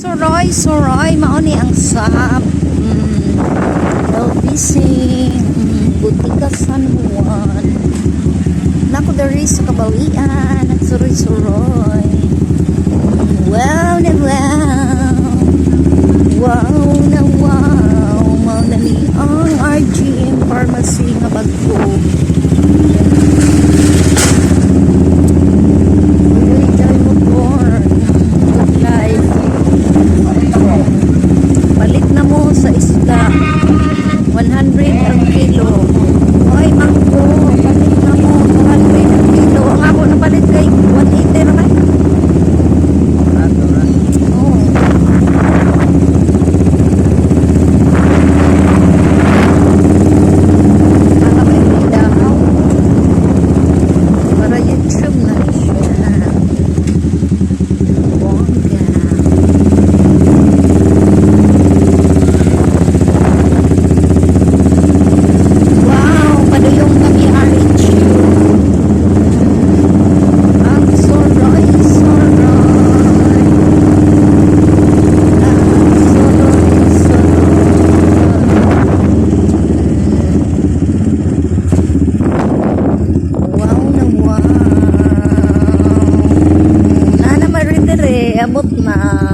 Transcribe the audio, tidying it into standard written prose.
Suroy, mauni ang sap. LBC, Butika San Juan. Nako dari sa kabalian at suroy. Wow na wow. Wow na wow. Mao na ni ang RGM Pharmacy nga bagko. Palit na mo sa isda 100 ang kilo. Oy mangko, palit na mo 200 ang kilo. Ang ako na palit kay 180 na kay. Oh. Para may dahaw. Para YouTube na siya. Bongga. Abot na